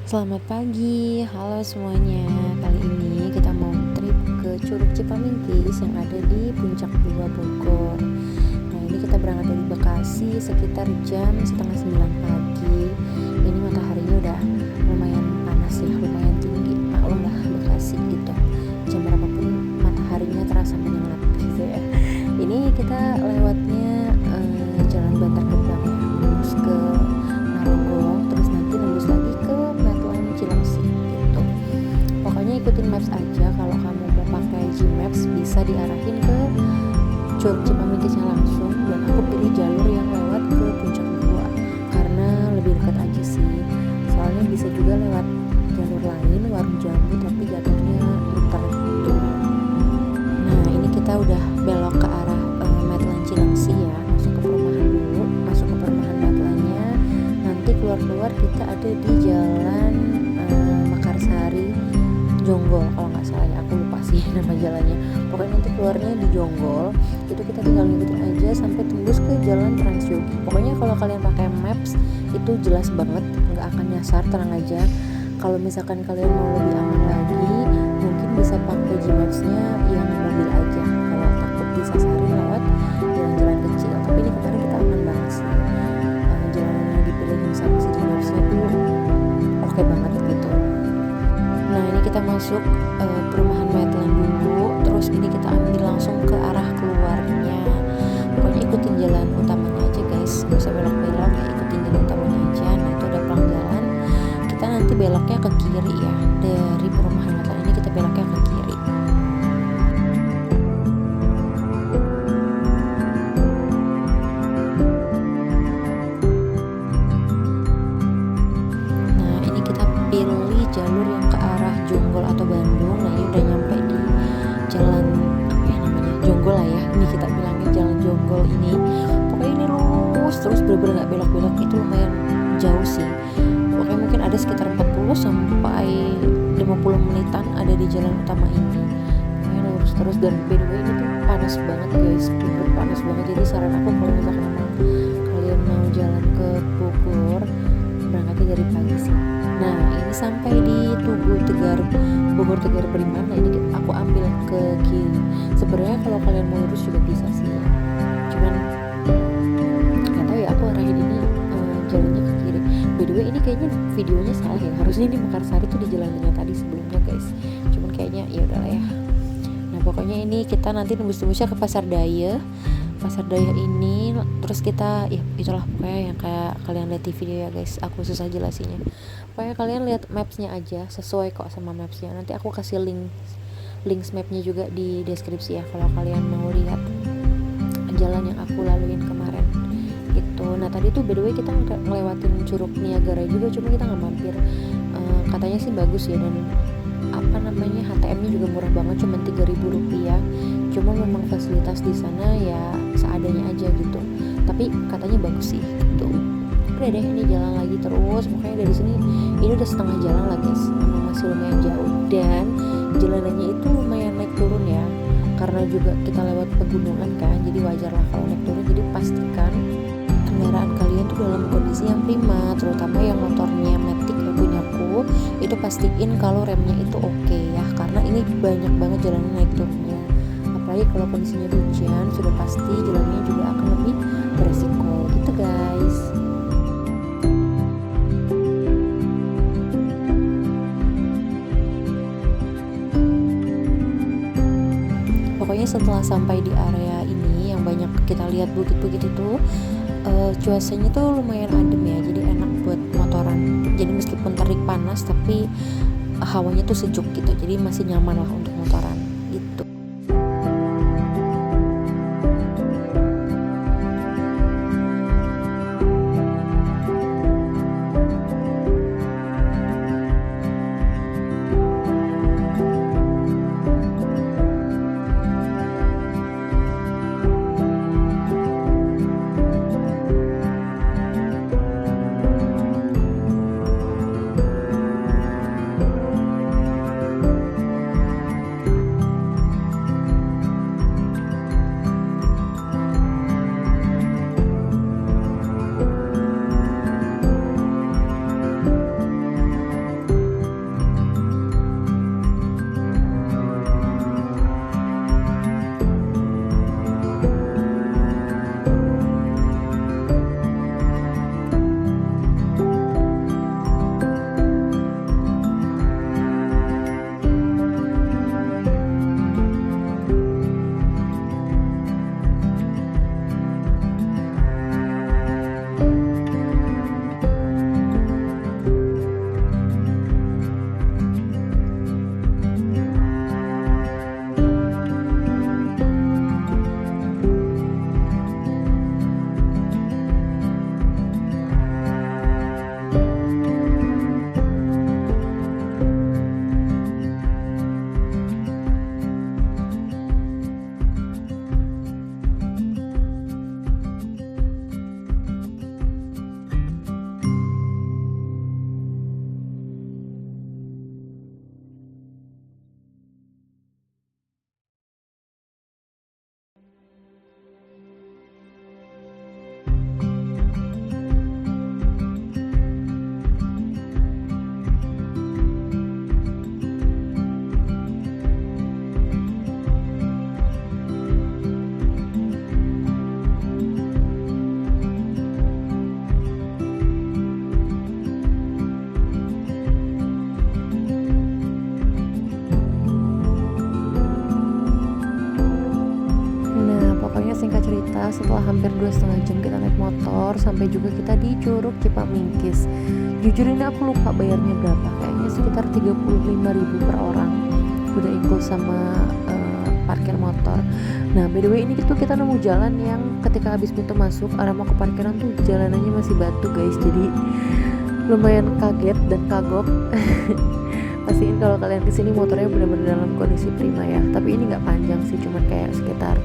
Selamat pagi, halo semuanya. Kali ini kita mau trip ke Curug Cipamingkis yang ada di Puncak 2 Bogor. Nah, ini kita berangkat dari Bekasi sekitar jam setengah 9 pagi. Ini mataharinya udah lumayan panas ya, lumayan tinggi. Maklum lah Bekasi gitu. Jam berapapun mataharinya terasa menyengat gitu ya. Ini kita lewatnya Jalan Bantar Gebang ya, terus ke Narogong, terus nanti nembus lagi ke Medline Cilengsi gitu. Pokoknya ikutin maps aja. Kalau kamu mau pakai Gmaps bisa diarahin ke Curug Cipamingkisnya langsung, dan aku pilih jalur yang lewat ke Puncak 2 karena lebih dekat aja sih. Soalnya bisa juga lewat jalur lain, Warung Jambu, tapi jatuhnya muter gitu. Nah, ini kita udah belok ke arah Medline Cilengsi ya, masuk ke perumahan dulu, masuk ke perumahan Medline-nya. Nanti keluar-keluar kita ada di jalan Mekarsari Jonggol kalau nggak salah ya, aku lupa sih nama jalannya. Pokoknya nanti keluarnya di Jonggol, itu kita tinggal ngikutin aja sampai tembus ke jalan Transyogi. Pokoknya kalau kalian pakai maps itu jelas banget, nggak akan nyasar, tenang aja. Kalau misalkan kalian mau lebih aman lagi, mungkin bisa pakai Gmaps-nya yang mobil aja kalau takut disasarin lewat jalan-jalan kecil. Tapi ini kemarin kita aman banget sih. Jalan yang dipilihin sama si Gmaps-nya tuh oke banget gitu. Nah, ini kita masuk perumahan Medline dulu, terus ini kita ambil langsung ke arah keluarnya. Pokoknya ikutin jalan utamanya aja guys, nggak usah belok-belok ya, ikutin jalan utamanya aja. Nah, itu ada pelang jalan, kita nanti beloknya ke kiri ya, dari perumahan Medline ini kita beloknya ke kiri. Nah, ini kita pilih jalur yang ke arah Jonggol atau Bandung. Nah, ini udah nyampe di jalan apa ya namanya, Jonggol lah ya, ini kita bilangnya jalan Jonggol ini. Pokoknya ini lurus terus, bener-bener gak belok-belok, itu lumayan jauh sih. Pokoknya mungkin ada sekitar 40 sampai 50 menitan ada di jalan utama ini. Pokoknya lurus terus, dan by the way ini tuh panas banget guys, bener panas banget. Jadi saran aku kalau misalkan emang kalian mau jalan ke Bogor, berangkatnya dari pagi sih. Nah, ini sampai di Tugu Tegar, Bogor Tegar Beriman. Nah, ini aku ambil ke kiri. Sebenarnya kalau kalian mau lurus juga bisa sih, cuman nggak tahu ya, aku arahin ini jalannya ke kiri. By the way, ini kayaknya videonya salah ya, harusnya di Mekarsari tuh di jalannya tadi sebelumnya guys, cuman kayaknya ya udahlah ya. Nah, pokoknya ini kita nanti nembus-nembusnya ke Pasar Daya ini, terus kita ya itulah pokoknya yang kayak kalian lihat di video ya guys, aku susah jelasinnya. Pokoknya kalian lihat mapsnya aja, sesuai kok sama mapsnya. Nanti aku kasih link mapnya juga di deskripsi ya, kalau kalian mau lihat jalan yang aku laluin kemarin gitu. Nah, tadi tuh by the way kita ngelewatin Curug Niagara juga, cuma kita nggak mampir. Katanya sih bagus ya, dan apa namanya, HTM-nya juga murah banget, cuma Rp3.000. Cuma memang fasilitas di sana ya seadanya aja gitu, tapi katanya bagus sih gitu. Udah deh, ini jalan lagi terus. Makanya dari sini ini udah setengah jalan lah guys, memang masih lumayan jauh, dan jalanannya itu lumayan naik turun ya, karena juga kita lewat pegunungan kan, jadi wajar lah kalau naik turun. Jadi pastikan kendaraan kalian tuh dalam kondisi yang prima, terutama yang motornya Matic yang punyaku, itu pastiin kalau remnya itu oke ya, karena ini banyak banget jalannya naik turunnya. Apalagi kalau kondisinya hujan, sudah pasti jalannya juga akan lebih beresiko gitu guys. Pokoknya setelah sampai di area ini yang banyak kita lihat bukit-bukit itu, cuacanya tuh lumayan adem ya, jadi enak buat motoran. Jadi meskipun terik panas, tapi hawanya tuh sejuk gitu, jadi masih nyaman lah untuk motoran gitu. ya, setelah hampir 2,5 jam kita naik motor sampai juga kita di Curug Cipamingkis. Jujur ini aku lupa bayarnya berapa, kayaknya sekitar 35.000 per orang, udah include sama parkir motor. Nah by the way ini tuh kita nemu jalan yang ketika habis pintu masuk arah mau ke parkiran tuh jalanannya masih batu guys, jadi lumayan kaget dan kagok. Pastiin kalau kalian kesini motornya benar-benar dalam kondisi prima ya. Tapi ini nggak panjang sih, cuman kayak sekitar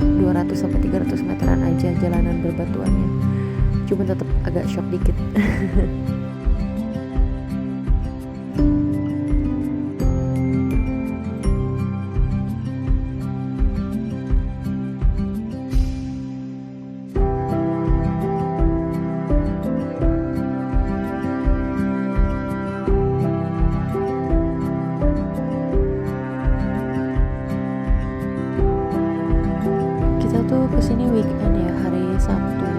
200-300 meteran aja jalanan berbatuannya. Cuman tetap agak shock dikit. Tuh kesini weekend ya, hari Sabtu,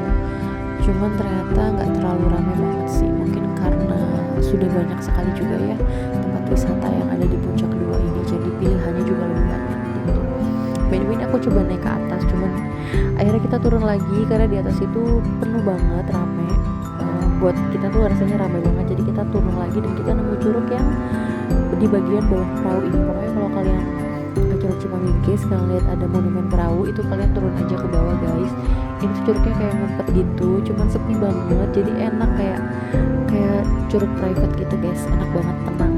cuman ternyata nggak terlalu ramai banget sih, mungkin karena sudah banyak sekali juga ya tempat wisata yang ada di puncak 2 ini, jadi pilihannya juga lebih banyak gitu. By the way ini aku coba naik ke atas, cuman akhirnya kita turun lagi karena di atas itu penuh banget, rame. Buat kita tuh rasanya rame banget, jadi kita turun lagi dan kita nemu curug yang di bagian bawah perahu ini. Pokoknya kalau kalian ke Curug Cipamingkis, kalian lihat ada monumen perahu itu, kalian turun aja ke bawah guys. Ini tuh curugnya kayak ngumpet gitu, cuman sepi banget, jadi enak, kayak curug private gitu guys, enak banget, tenang.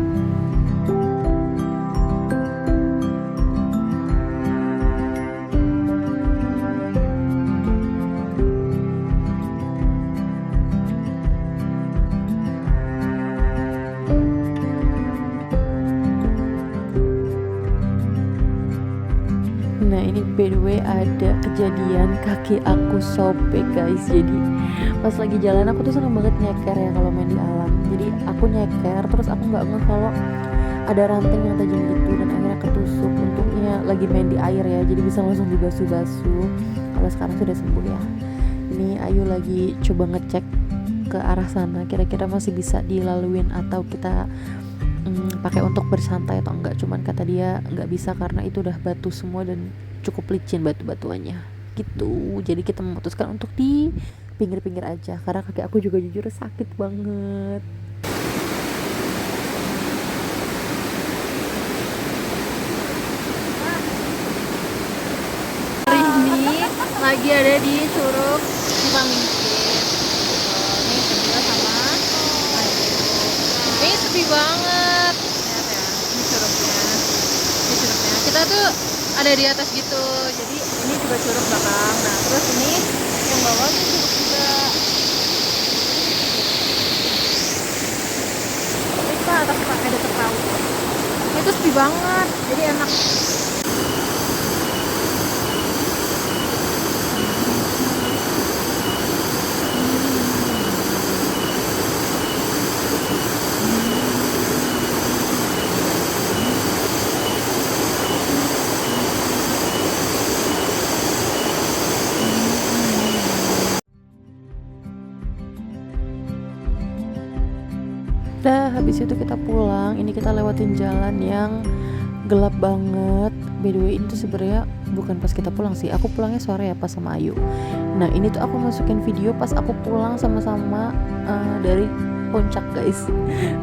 Nah ini by the way ada kejadian kaki aku sobek guys. Jadi pas lagi jalan aku tuh seneng banget nyeker ya kalau main di alam. Jadi aku nyeker terus aku nggak ngeh kalau ada ranting yang tajam gitu, dan akhirnya ketusuk. Untungnya lagi main di air ya, jadi bisa langsung dibasuh-basuh. Kalau sekarang sudah sembuh ya. Ini Ayu lagi coba ngecek ke arah sana, kira-kira masih bisa dilaluin atau kita pakai untuk bersantai atau enggak. Cuman kata dia nggak bisa karena itu udah batu semua dan cukup licin batu-batuannya gitu. Jadi kita memutuskan untuk di pinggir-pinggir aja karena kaki aku juga jujur sakit banget. Hari ini lagi ada di Curug Cipamingkis. Ini berdua sama Ayu. Ini sepi banget. Ini curugnya. Kita tuh ada di atas gitu. Jadi ini juga curug belakang. Nah, terus ini yang bawah tuh curug juga. Tapi ke atas pakai dekat perahu. Itu sepi banget. Jadi enak. Dah habis itu kita pulang. Ini kita lewatin jalan yang gelap banget. By the way ini tuh sebenarnya bukan pas kita pulang sih, aku pulangnya sore ya pas sama Ayu. Nah ini tuh aku masukin video pas aku pulang sama-sama dari puncak guys.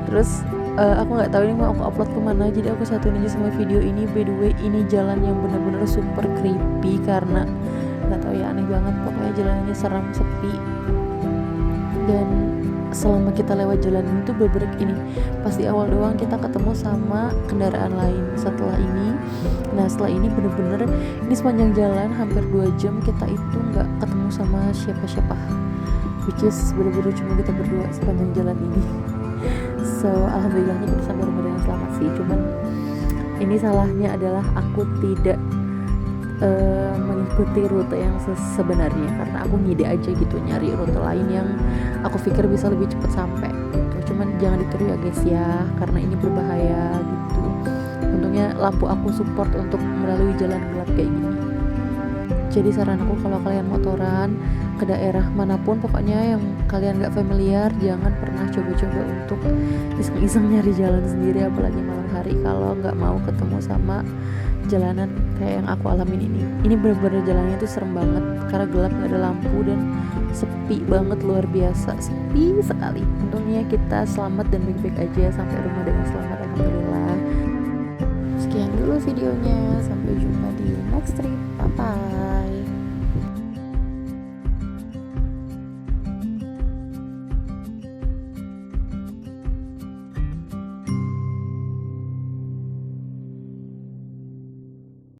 Terus aku nggak tahu ini mau aku upload kemana, jadi aku satuin aja sama video ini. By the way ini jalan yang benar-benar super creepy karena nggak tahu ya, aneh banget. Pokoknya jalannya seram, sepi, dan selama kita lewat jalan ini tuh beberek ini pas di awal doang kita ketemu sama kendaraan lain. Setelah ini bener-bener ini sepanjang jalan hampir 2 jam kita itu nggak ketemu sama siapa-siapa, which is bener-bener cuma kita berdua sepanjang jalan ini. So alhamdulillahnya kita sampai rumah dengan selamat sih. Cuman ini salahnya adalah aku tidak mengikuti rute yang sebenarnya karena aku ngide aja gitu, nyari rute lain yang aku pikir bisa lebih cepat sampai gitu. Cuman jangan ditiru ya guys ya, karena ini berbahaya gitu. Untungnya lampu aku support untuk melalui jalan gelap kayak gini. Jadi saran aku kalau kalian motoran ke daerah manapun pokoknya yang kalian gak familiar, jangan pernah coba-coba untuk iseng-iseng nyari jalan sendiri, apalagi malam hari kalau nggak mau ketemu sama jalanan kayak yang aku alamin ini bener-bener jalannya tuh serem banget karena gelap, nggak ada lampu dan sepi banget, luar biasa sepi sekali. Untungnya kita selamat dan baik-baik aja sampai rumah dengan selamat, alhamdulillah. Sekian dulu videonya, sampai jumpa di next trip, bye bye.